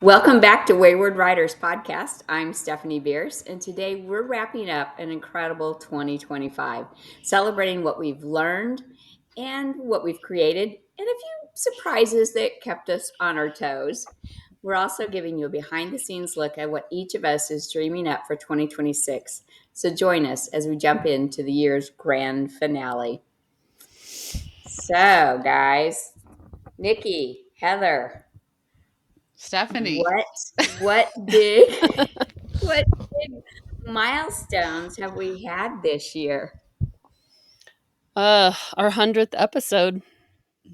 Welcome back to Wayward Writers Podcast. I'm Stephanie Bearce, and today we're wrapping up an incredible 2025, celebrating what we've learned and what we've created, and a few surprises that kept us on our toes. We're also giving you a behind the scenes look at what each of us is dreaming up for 2026. So join us as we jump into the year's grand finale. So, guys, Nicki, Heather, Stephanie. what big what big milestones have we had this year? Our 100th episode.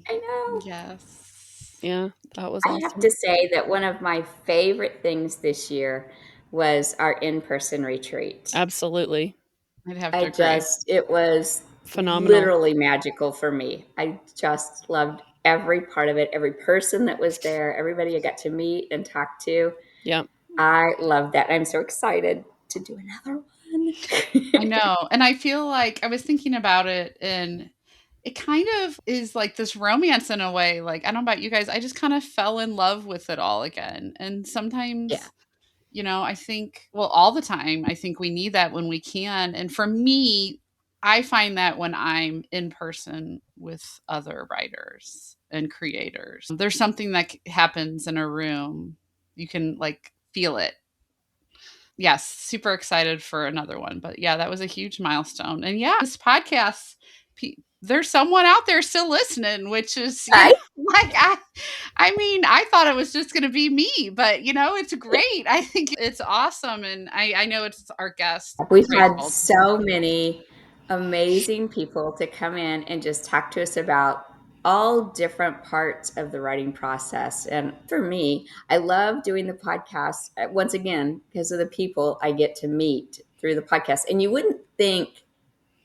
I know. Yes. Yeah, that was I awesome. have to say that one of my favorite things this year was our in-person retreat. Absolutely. I'd have to agree. It was Phenomenal. literally magical for me. I just loved every part of it, every person that was there, everybody I got to meet and talk to. Yeah. I love that. I'm so excited to do another one. I know. And I feel like I was thinking about it, and it kind of is like this romance in a way. Like, I don't know about you guys, I just kind of fell in love with it all again. And sometimes, Yeah. I think, well, all the time, I think we need that when we can. And for me, I find that when I'm in person with other writers and creators, there's something that happens in a room. You can like feel it. Yes, super excited for another one. But yeah, that was a huge milestone. And yeah, this podcast, there's someone out there still listening, which is, Right? like I mean, I thought it was just going to be me, but it's great. I think it's awesome, and I know it's our guest. We've had so many amazing people to come in and just talk to us about all different parts of the writing process. And for me, I love doing the podcast once again because of the people I get to meet through the podcast. And you wouldn't think,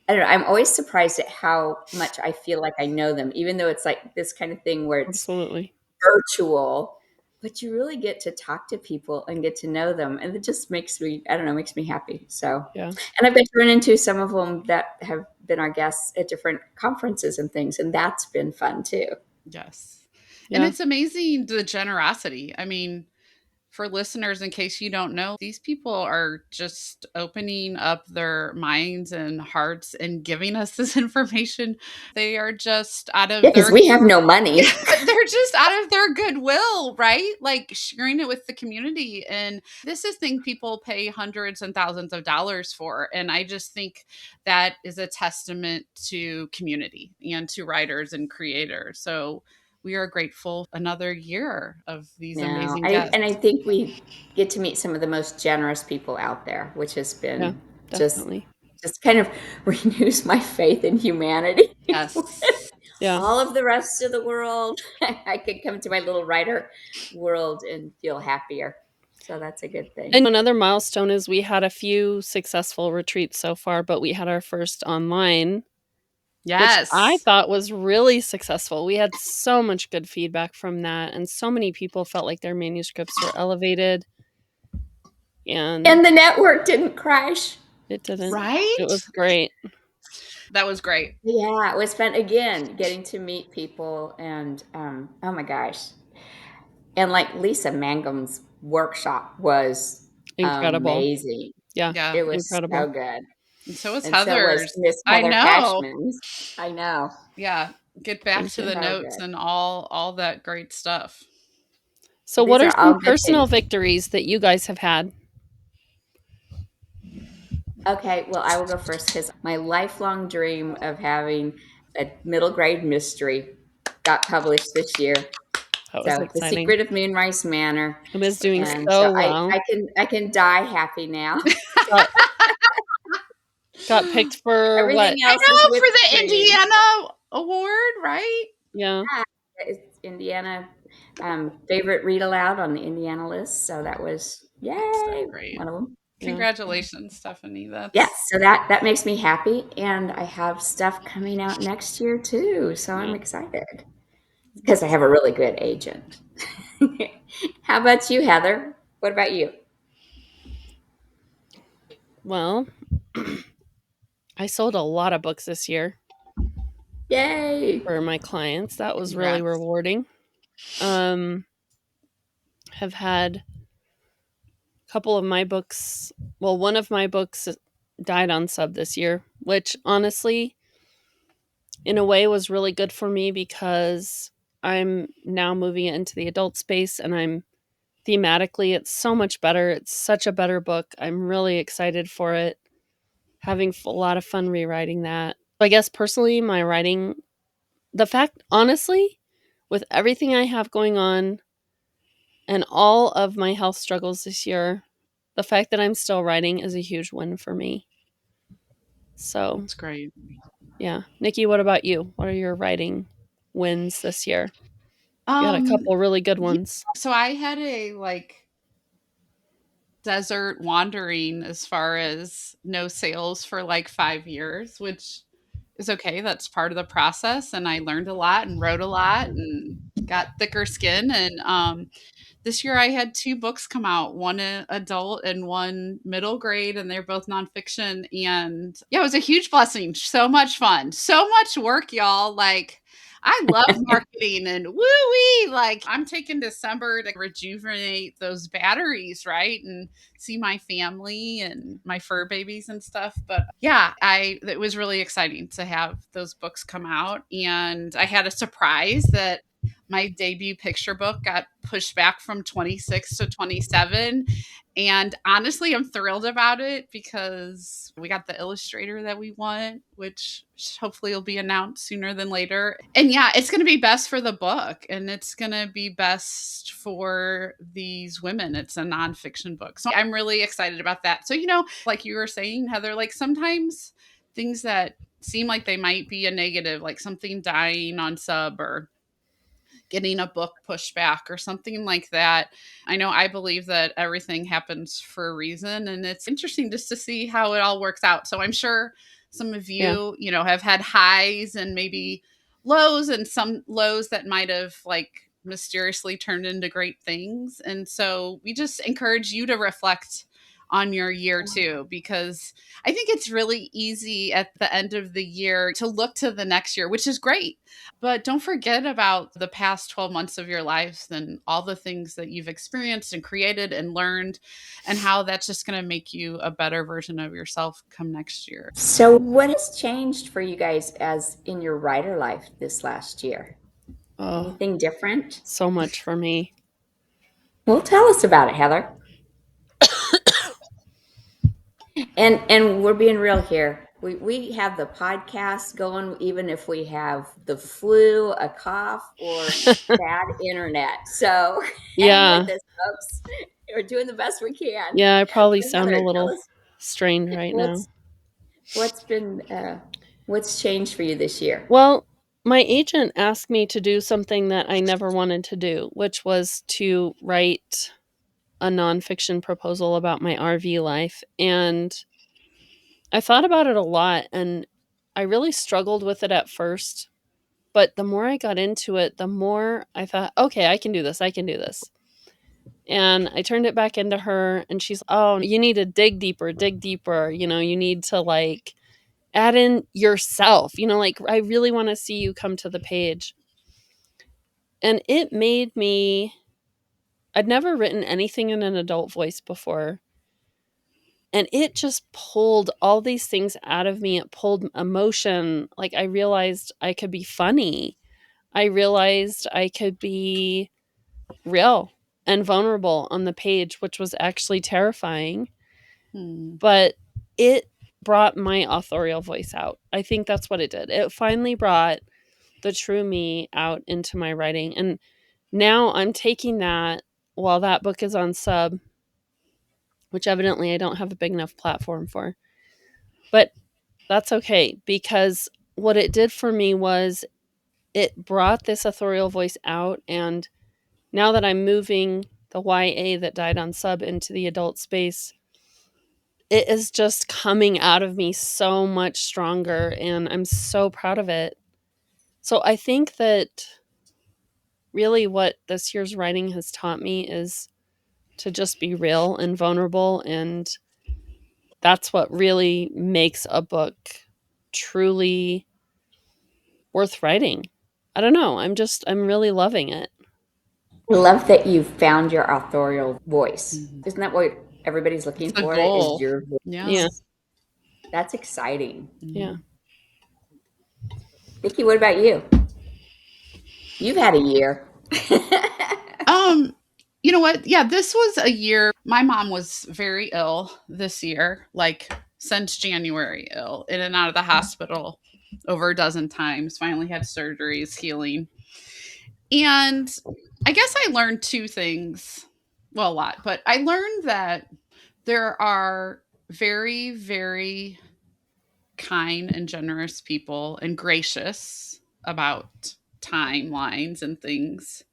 I don't know, I'm always surprised at how much I feel like I know them, even though it's like this kind of thing where it's Absolutely. virtual, but you really get to talk to people and get to know them. And it just makes me, I don't know, makes me happy. So, Yeah. And I've got to run into some of them that have been our guests at different conferences and things. And that's been fun too. Yes. Yeah. And it's amazing the generosity. I mean, for listeners, in case you don't know, these people are just opening up their minds and hearts and giving us this information. They are just out of because we have no money. They're just out of their goodwill, right? Like sharing it with the community. And this is thing people pay hundreds and thousands of dollars for. And I just think that is a testament to community and to writers and creators. So we are grateful another year of these amazing guests. And I think we get to meet some of the most generous people out there, which has been just kind of renews my faith in humanity. Yes. Yeah. All of the rest of the world, I could come to my little writer world and feel happier. So that's a good thing. And another milestone is we had a few successful retreats so far, but we had our first online. Yes. Which I thought was really successful. We had so much good feedback from that, and so many people felt like their manuscripts were elevated. And the network didn't crash. It didn't. Right? It was great. That was great. Yeah, it was fun. Again, getting to meet people and, oh my gosh. And like Lisa Mangum's workshop was incredible. Amazing. Yeah. It was incredible. so good. And so was Heather's. So was Miss Heather Cashman's. I know. Yeah. Get back to the notes and all that great stuff. So what are some personal victories that you guys have had? Okay, well, I will go first because my lifelong dream of having a middle grade mystery got published this year. That was exciting. The Secret of Moonrise Manor. It was doing so well. I can die happy now. Got picked for everything what? else. I know, for the Indiana Award, right? Yeah. It's Indiana favorite read aloud on the Indiana list. So that was yay, great. One of them. Congratulations, Stephanie. Yes, so that makes me happy, and I have stuff coming out next year too. So I'm excited because I have a really good agent. How about you, Heather? What about you? Well, I sold a lot of books this year. Yay! For my clients. That was really rewarding. have had a couple of my books. Well, one of my books died on sub this year, which honestly, in a way, was really good for me because I'm now moving it into the adult space and I'm thematically, it's so much better. It's such a better book. I'm really excited for it. Having a lot of fun rewriting that. I guess personally, my writing, the fact, honestly, with everything I have going on and all of my health struggles this year, the fact that I'm still writing is a huge win for me. So, That's great. yeah. Nicki, what about you? What are your writing wins this year? You had a Um, couple really good yeah, ones. so I had a desert wandering as far as no sales for like 5 years, which is okay. That's part of the process. And I learned a lot and wrote a lot and got thicker skin. And this year I had two books come out, one adult and one middle grade, and they're both nonfiction. And yeah, it was a huge blessing. So much fun. So much work, y'all. Like, I love marketing and woo wee. Like, I'm taking December to rejuvenate those batteries, right? And see my family and my fur babies and stuff. But yeah, it was really exciting to have those books come out. And I had a surprise that my debut picture book got pushed back from 26 to 27. And honestly, I'm thrilled about it because we got the illustrator that we want, which hopefully will be announced sooner than later. And yeah, it's going to be best for the book and it's going to be best for these women. It's a nonfiction book. So I'm really excited about that. So, like you were saying, Heather, like sometimes things that seem like they might be a negative, like something dying on sub or getting a book pushed back or something like that. I know I believe that everything happens for a reason and it's interesting just to see how it all works out. So I'm sure some of Yeah. you, have had highs and maybe lows and some lows that might have mysteriously turned into great things. And so we just encourage you to reflect on your year too, because I think it's really easy at the end of the year to look to the next year, which is great. But don't forget about the past 12 months of your lives and all the things that you've experienced and created and learned, and how that's just going to make you a better version of yourself come next year. So, what has changed for you guys as in your writer life this last year? Oh, Anything different? so much for me. Well, tell us about it, Heather. And we're being real here. We have the podcast going even if we have the flu, a cough, or bad internet. So hang with Yeah. us, folks. We're doing the best we can. Yeah, I probably But sound a Heather, tell little us strained right now. what's been what's changed for you this year? Well, my agent asked me to do something that I never wanted to do, which was to write a nonfiction proposal about my RV life. And I thought about it a lot and I really struggled with it at first. But the more I got into it, the more I thought, okay, I can do this. I can do this. And I turned it back into her and she's, oh, you need to dig deeper, dig deeper. You need to add in yourself. I really want to see you come to the page. And it made me, I'd never written anything in an adult voice before. And it just pulled all these things out of me. It pulled emotion. I realized I could be funny. I realized I could be real and vulnerable on the page, which was actually terrifying. Hmm. But it brought my authorial voice out. I think that's what it did. It finally brought the true me out into my writing. And now I'm taking that while that book is on sub, which evidently I don't have a big enough platform for. But that's okay because what it did for me was it brought this authorial voice out. And now that I'm moving the YA that died on sub into the adult space, it is just coming out of me so much stronger. And I'm so proud of it. So I think that really what this year's writing has taught me is to just be real and vulnerable. And that's what really makes a book truly worth writing. I don't know. I'm really loving it. I love that you found your authorial voice. Mhm. Isn't that what everybody's looking It's a for? Is goal. your Yeah. voice? That's exciting. Yeah. Vicki, what about you? You've had a year. You know what? Yeah, this was a year. My mom was very ill this year, like since January, ill, in and out of the hospital over a dozen times, finally had surgeries, healing. And I guess I learned two things. Well, a lot, but I learned that there are very, very kind and generous people and gracious about timelines and things.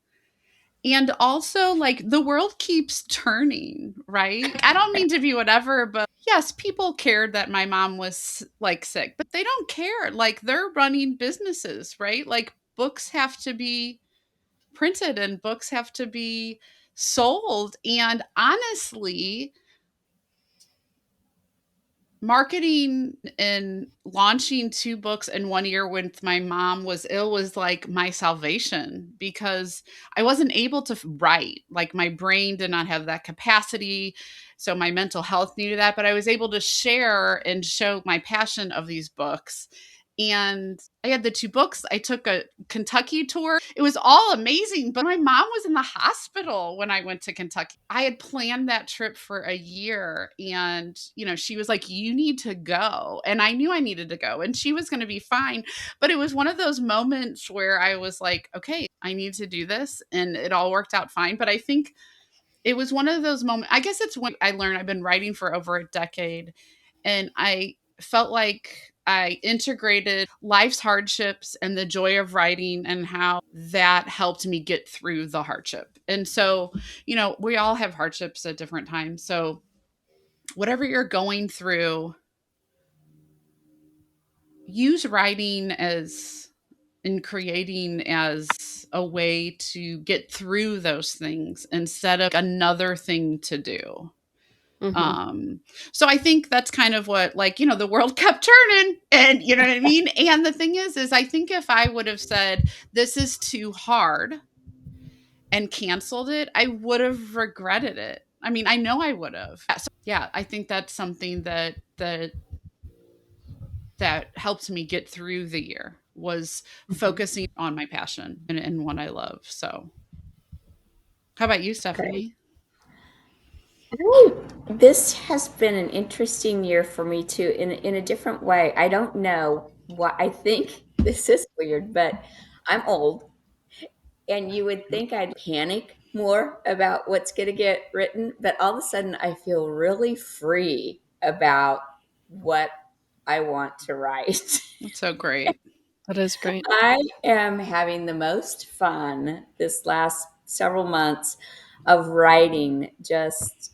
And also, like, the world keeps turning, right? I don't mean to be whatever, but yes, people cared that my mom was like sick, but they don't care. Like, they're running businesses, right? Like, books have to be printed and books have to be sold. And honestly, marketing and launching two books in 1 year when my mom was ill was like my salvation because I wasn't able to write. Like my brain did not have that capacity. So my mental health needed that. But I was able to share and show my passion of these books. And I had the two books. I took a Kentucky tour. It was all amazing. But my mom was in the hospital when I went to Kentucky. I had planned that trip for a year. And, she was like, you need to go. And I knew I needed to go. And she was going to be fine. But it was one of those moments where I was like, okay, I need to do this. And it all worked out fine. But I think it was one of those moments. I guess it's when I learned I've been writing for over a decade. And I felt like I integrated life's hardships and the joy of writing and how that helped me get through the hardship. And so, we all have hardships at different times. So, whatever you're going through, use writing as and creating as a way to get through those things instead of another thing to do. Mhm. So I think that's kind of what, like, the world kept turning, and you know what I mean? And the thing is I think if I would have said, this is too hard and canceled it, I would have regretted it. I mean, I know I would have. Yeah, so yeah, I think that's something that helped me get through the year was focusing on my passion and what I love. So how about you, Great. Stephanie? This has been an interesting year for me too, in a different way. I don't know what I think. This is weird, but I'm old, and you would think I'd panic more about what's going to get written, but all of a sudden I feel really free about what I want to write. That's so great. That is great. I am having the most fun this last several months of writing just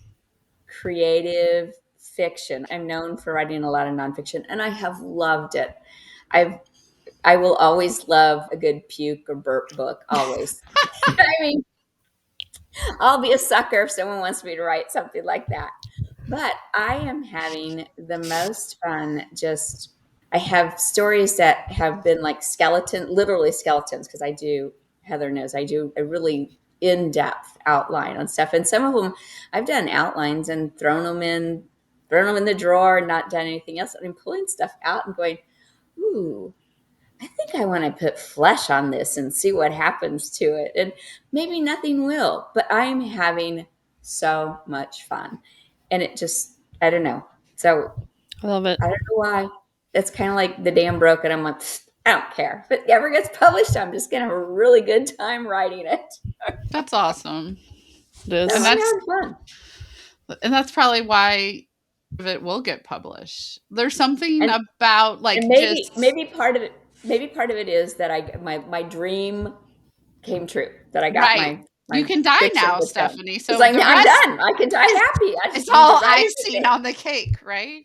creative fiction. I'm known for writing a lot of nonfiction, and I have loved it. I've I will always love a good puke or burp book, always. I mean, I'll be a sucker if someone wants me to write something like that. But I am having the most fun just I have stories that have been like literally skeletons, because I do, Heather knows, I do a really in-depth outline on stuff. And some of them I've done outlines and thrown them in the drawer and not done anything else. And I'm pulling stuff out and going, ooh, I think I want to put flesh on this and see what happens to it. And maybe nothing will, but I'm having so much fun. And it just, I don't know. So I love it. I don't know why. It's kind of like the dam broke, and I'm like, I don't care. If it ever gets published, I'm just going to have a really good time writing it. That's awesome. It So And is. I'm that's having fun. and that's probably why it will get published. There's something And about like and just maybe part of it is that my dream came true, that I got right. my You can die fiction now, book done. Stephanie. It's So like the now I'm rest done. I can die is happy. I it's just need to all write it icing again. on the cake, right?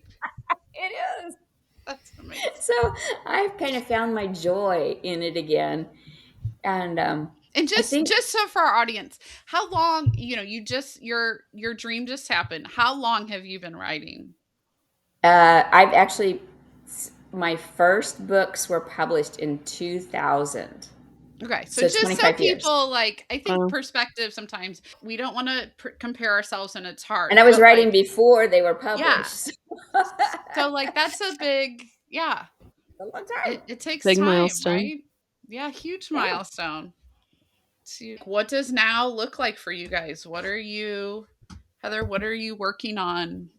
It is. That's amazing. So I've kind of found my joy in it again, and And I just think just so for our audience, how long, you just your dream just happened. How long have you been writing? I've actually my first books were published in 2000. Okay, so So just so 25 years. people, like, I think Wow. perspective sometimes, we don't want to compare ourselves, and it's hard. And I was But writing like, before they were yeah, published. so like that's a big, yeah. A long time. It takes Big time, milestone. right? Yeah, huge Yeah. milestone. What does now look like for you guys? What are you, Heather? What are you working on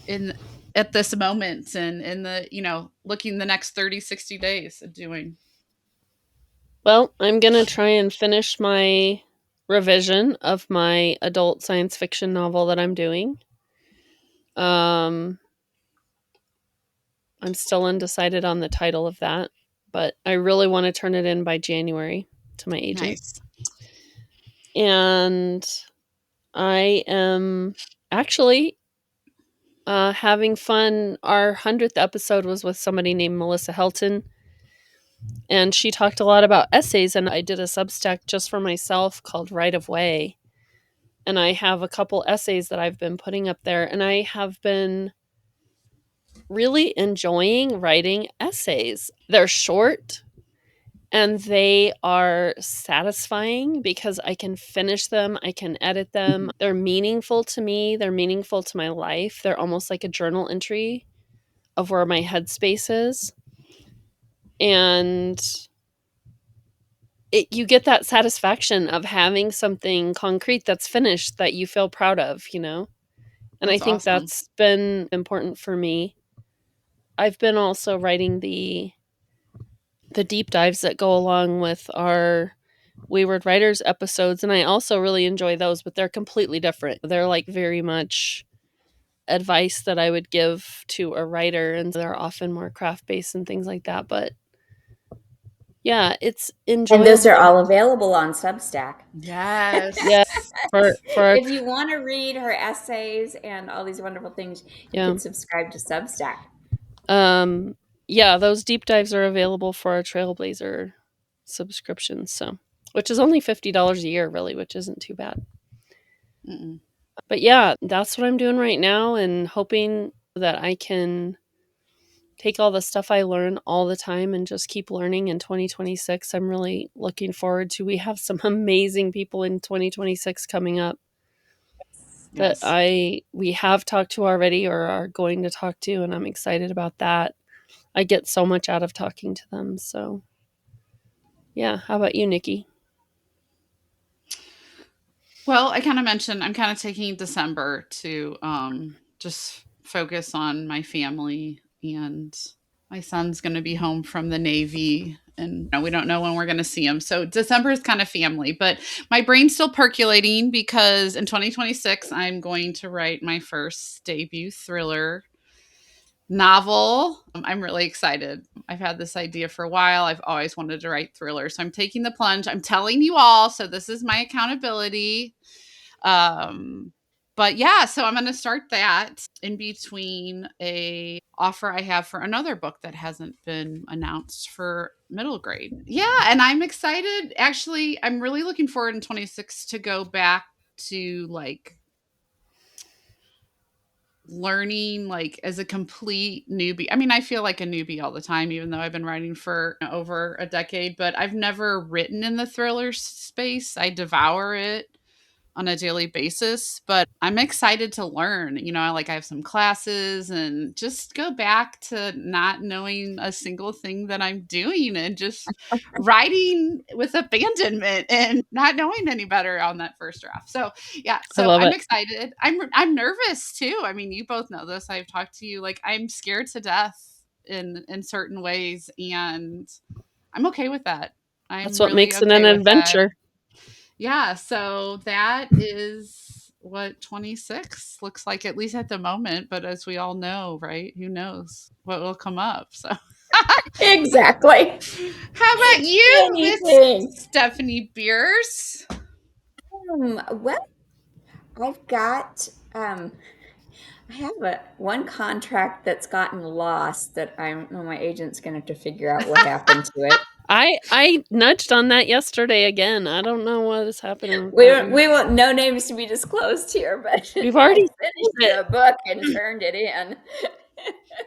in at this moment, and in the, looking the next 30, 60 days at doing? Well, I'm going to try and finish my revision of my adult science fiction novel that I'm doing. I'm still undecided on the title of that, but I really want to turn it in by January to my agent. Nice. And I am actually having fun. Our 100th episode was with somebody named Melissa Helton, and she talked a lot about essays, and I did a Substack just for myself called Right of Way. And I have a couple essays that I've been putting up there, and I have been really enjoying writing essays. They're short and they are satisfying because I can finish them, I can edit them. They're meaningful to me, they're meaningful to my life. They're almost like a journal entry of where my headspace is. And you get that satisfaction of having something concrete that's finished that you feel proud of, And I That's think awesome. that's been important for me. I've been also writing the deep dives that go along with our Wayward Writers episodes, and I also really enjoy those, but they're completely different. They're like very much advice that I would give to a writer, and they're often more craft based and things like that. But yeah, it's And those are enjoyable. all available on Substack. Yes. Yeah, for If you want to read her essays and all these wonderful things, you yeah. can subscribe to Substack. Yeah, those deep dives are available for our Trailblazer subscription, so which is only $50 a year, really, which isn't too bad. Mm-mm. But yeah, that's what I'm doing right now, and hoping that I can take all the stuff I learn all the time and just keep learning in 2026. I'm really looking forward to. We have some amazing people in 2026 coming up that Yes. we have talked to already or are going to talk to, and I'm excited about that. I get so much out of talking to them. So yeah, how about you, Nikki? Well, I kind of mentioned I'm kind of taking December to just focus on my family, and my son's going to be home from the Navy, and we don't know when we're going to see him. So December is kind of family, but my brain's still percolating because in 2026 I'm going to write my first debut thriller novel. I'm really excited. I've had this idea for a while. I've always wanted to write thrillers. So I'm taking the plunge. I'm telling you all. So this is my accountability. Um, but yeah, so I'm going to start that in between a offer I have for another book that hasn't been announced for middle grade. Yeah, and I'm excited. Actually, I'm really looking forward in 26 to go back to like learning like as a complete newbie. I mean, I feel like a newbie all the time, even though I've been writing for over a decade, but I've never written in the thriller space. I devour it on a daily basis, but I'm excited to learn. I have some classes and just go back to not knowing a single thing that I'm doing and just writing with abandonment and not knowing any better on that first draft. So, yeah, I so love I'm it. excited. I'm nervous too. I mean, you both know this. I've talked to you, like I'm scared to death in certain ways, and I'm okay with that. That's I'm what really makes it an okay with that. adventure. Yeah, so that is what 26 looks like, at least at the moment. But as we all know, right? Who knows what will come up? So, Exactly. how about you, Miss Anything. Stephanie Bearce? Well, I've got I have one contract that's gotten lost that I don't know. My agent's going to have to figure out what happened to it. I nudged on that yesterday again. I don't know what is happening with We that don't, one. we want no names to be disclosed here, but We've I already finished sold it. the book and turned it in.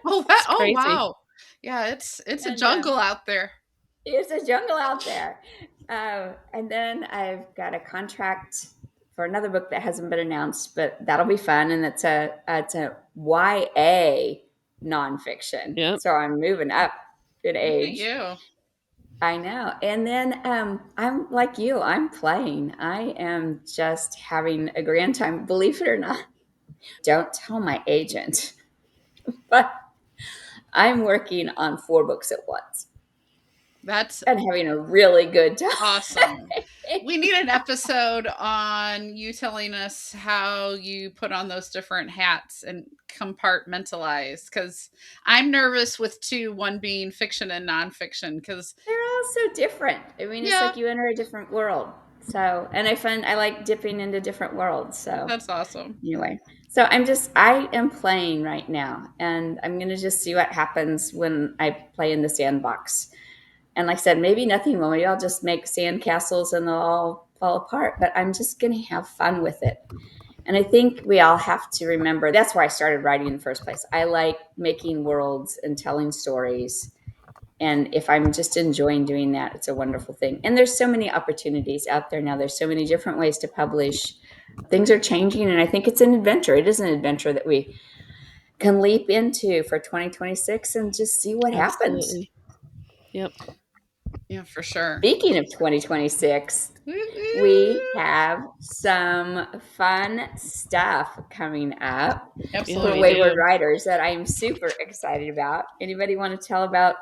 Oh, It's oh crazy. wow. Yeah, it's a And jungle out there. It's a jungle out there. And then I've got a contract for another book that hasn't been announced, but that'll be fun. And it's a YA nonfiction. Yep. So I'm moving up in Look at age. you. I know. And then I'm like you, I'm playing. I am just having a grand time, believe it or not. Don't tell my agent, but I'm working on 4 books at once That's and having a really good time. awesome. We need an episode on you telling us how you put on those different hats and compartmentalize, because I'm nervous with two, one being fiction and nonfiction, because They're all so different. I mean, it's yeah, like you enter a different world. So, and I like dipping into different worlds. So, that's awesome. anyway, so I am playing right now, and I'm going to just see what happens when I play in the sandbox. And like I said, maybe nothing will. Maybe I'll just make sand castles and they'll all fall apart, but I'm just going to have fun with it. And I think we all have to remember that's why I started writing in the first place. I like making worlds and telling stories. And if I'm just enjoying doing that, it's a wonderful thing. And there's so many opportunities out there now. There's so many different ways to publish. Things are changing, and I think it's an adventure. It is an adventure that we can leap into for 2026 and just see what happens. Absolutely. Yep. Yeah, for sure. Speaking of 2026, we have some fun stuff coming up Absolutely. for we Wayward do. Writers that I'm super excited about. Anybody want to tell about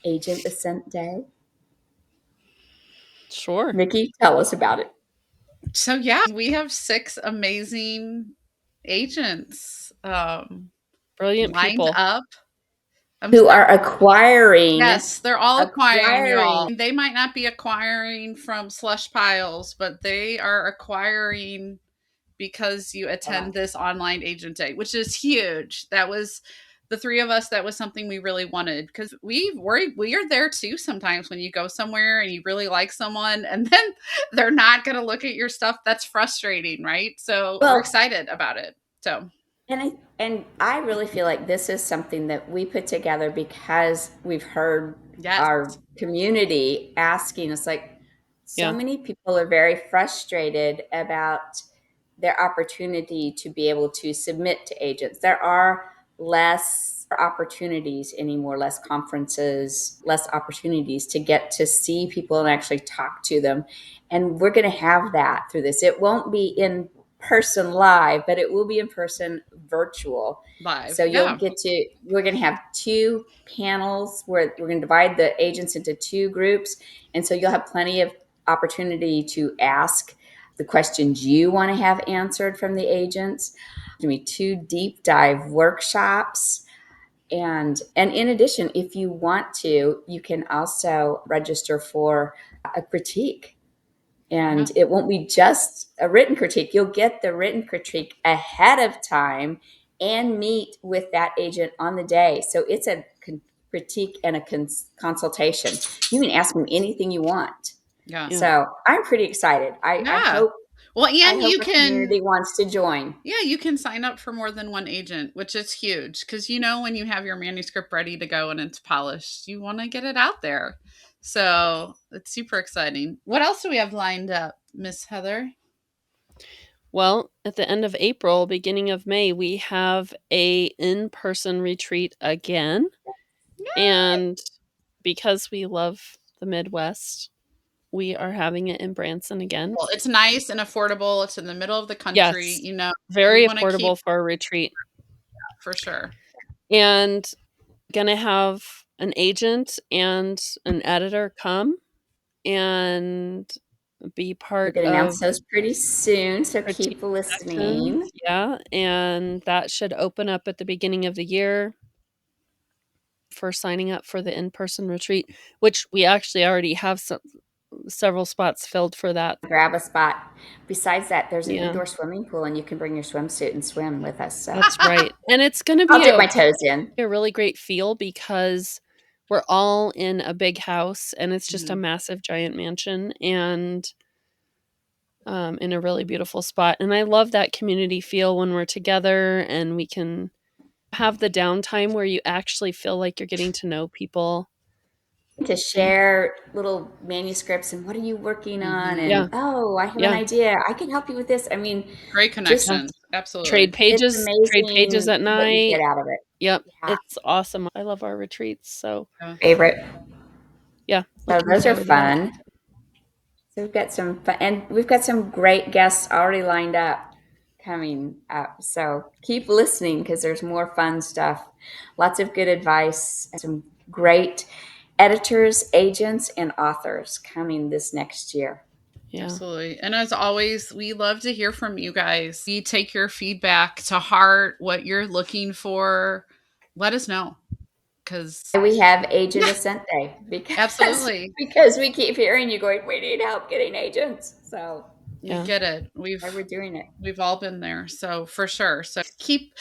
Agent Ascente? Sure. Nikki, tell us about it. So yeah, we have 6 amazing agents Brilliant lined people. up. Who are acquiring. Yes, they're all acquiring, y'all. Acquiring. They might not be acquiring from slush piles, but they are acquiring because you attend this online agent day, which is huge. That was the 3 of us. That was something we really wanted, because we are there too sometimes when you go somewhere and you really like someone and then they're not going to look at your stuff. That's frustrating, right? So we're Well, excited about it. So and I really feel like this is something that we put together because we've heard yes, our community asking us, like, so Yeah. many people are very frustrated about their opportunity to be able to submit to agents. There are less opportunities anymore, less conferences, less opportunities to get to see people and actually talk to them. And we're going to have that through this. It won't be in person live, but it will be in person virtual. live. So Yeah. we're going to have 2 panels where we're going to divide the agents into 2 groups. And so you'll have plenty of opportunity to ask the questions you want to have answered from the agents. There's going to be 2 deep dive workshops. And in addition, if you want to, you can also register for a critique. And it won't be just a written critique. You'll get the written critique ahead of time and meet with that agent on the day. So it's a critique and a consultation. You can ask them anything you want. Yeah. So I'm pretty excited. I hope. Well, I and hope you our can community wants to join. Yeah, you can sign up for more than one agent, which is huge, because when you have your manuscript ready to go and it's polished, you want to get it out there. So it's super exciting. What else do we have lined up, Miss Heather? Well, at the end of April, beginning of May, we have a in-person retreat again. And because we love the Midwest, we are having it in Branson again. Well, it's nice and affordable. It's in the middle of the country. Yes. Very we wanna affordable for a retreat. for sure. And gonna have an agent and an editor come and be We're part going to of announce those pretty soon. So critique keep listening. sessions. Yeah, and that should open up at the beginning of the year for signing up for the in-person retreat, which we actually already have several spots filled for that. Grab a spot. Besides that, there's an Yeah. indoor swimming pool, and you can bring your swimsuit and swim with us. So That's right. And it's going to I'll be dip my toes in. a really great feel because we're all in a big house and it's just a Mhm. massive giant mansion and in a really beautiful spot. And I love that community feel when we're together and we can have the downtime where you actually feel like you're getting to know people to share little manuscripts and what are you working on? Mhm. Yeah. And oh, I have an Yeah. idea. I can help you with this. I mean, Great just Yeah. connection. Absolutely. Trade it's pages amazing at what you get night. out of it. Yep. Yeah, It's awesome. I love our retreats. So Yeah. favorite. yeah, So looking those are forward to that. fun. So we've got some fun, and we've got some great guests already lined up coming up. So keep listening because there's more fun stuff, lots of good advice, and some great editors, agents, and authors coming this next year. Yeah. Absolutely. And as always, we love to hear from you guys. We take your feedback to heart, what you're looking for. Let us know because, We have Agent Ascente because absolutely, because we keep hearing you going, we need help getting agents. So we Yeah. get it. why we're doing it. We've all been there. So for sure. So keep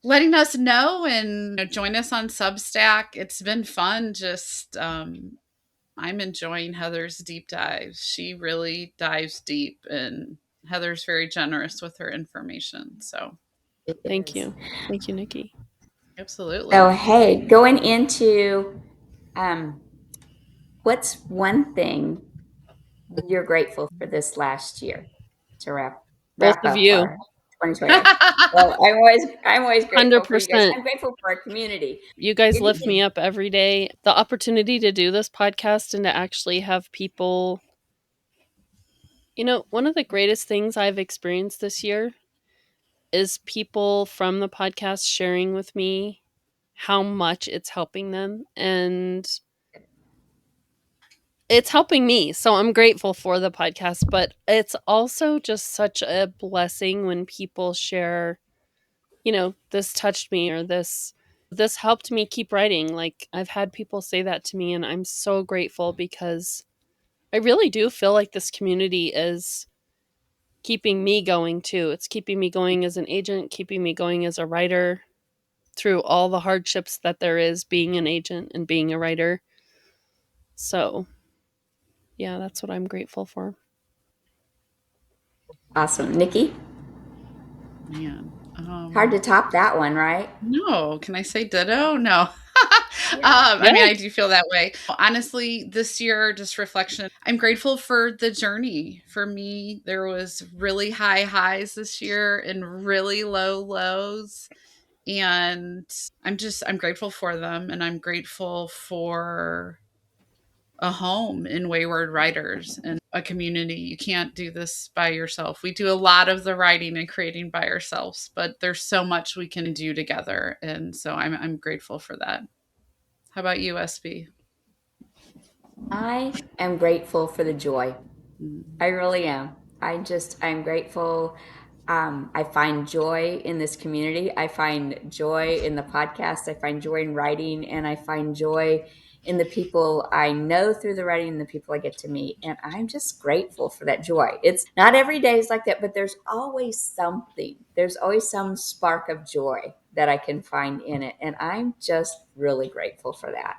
letting us know and join us on Substack. It's been fun. Just I'm enjoying Heather's deep dives. She really dives deep, and Heather's very generous with her information. So It Thank is. you. Thank you, Nikki. So absolutely. hey, going into um, what's one thing you're grateful for this last year to Both wrap of up you. our 2025? Well, I'm always grateful for you guys. 100%. I'm grateful for our community. You guys Getting lift me up every day. The opportunity to do this podcast and to actually have people, one of the greatest things I've experienced this year is people from the podcast sharing with me how much it's helping them, and it's helping me. So I'm grateful for the podcast, but it's also just such a blessing when people share, this touched me, or this helped me keep writing. Like, I've had people say that to me, and I'm so grateful because I really do feel like this community is keeping me going too. It's keeping me going as an agent, keeping me going as a writer through all the hardships that there is being an agent and being a writer. So, yeah, that's what I'm grateful for. awesome, Nikki. Man. Hard to top that one, right? No, can I say ditto? No. Yeah. I mean, Yes. I do feel that way. Honestly, this year, just reflection, I'm grateful for the journey. For me, there was really high highs this year and really low lows. And I'm grateful for them. And I'm grateful for a home in Wayward Writers and a community. You can't do this by yourself. We do a lot of the writing and creating by ourselves, but there's so much we can do together. And so I'm grateful for that. How about you, SB? I am grateful for the joy. Mm. I really am. I'm grateful. I find joy in this community. I find joy in the podcast. I find joy in writing, and I find joy in the people I know through the writing and the people I get to meet. And I'm just grateful for that joy. It's not every day is like that, but there's always something. There's always some spark of joy that I can find in it. And I'm just really grateful for that.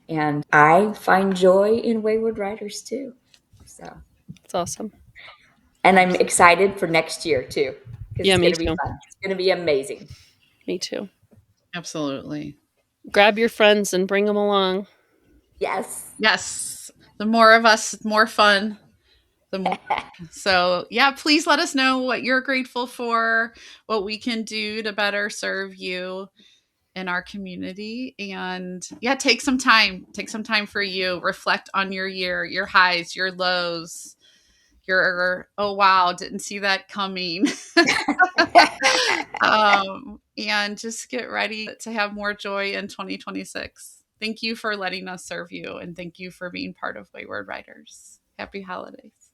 And I find joy in Wayward Writers too. So. It's awesome. And I'm excited for next year too, because Yeah, it's me going to be too. fun. It's going to be amazing. Me too. Absolutely. Grab your friends and bring them along. Yes. Yes. The more of us, the more fun. The more. So, yeah, please let us know what you're grateful for, what we can do to better serve you in our community. And yeah, take some time for you, reflect on your year, your highs, your lows, your oh wow, didn't see that coming. And just get ready to have more joy in 2026. Thank you for letting us serve you, and thank you for being part of Wayward Writers. Happy holidays.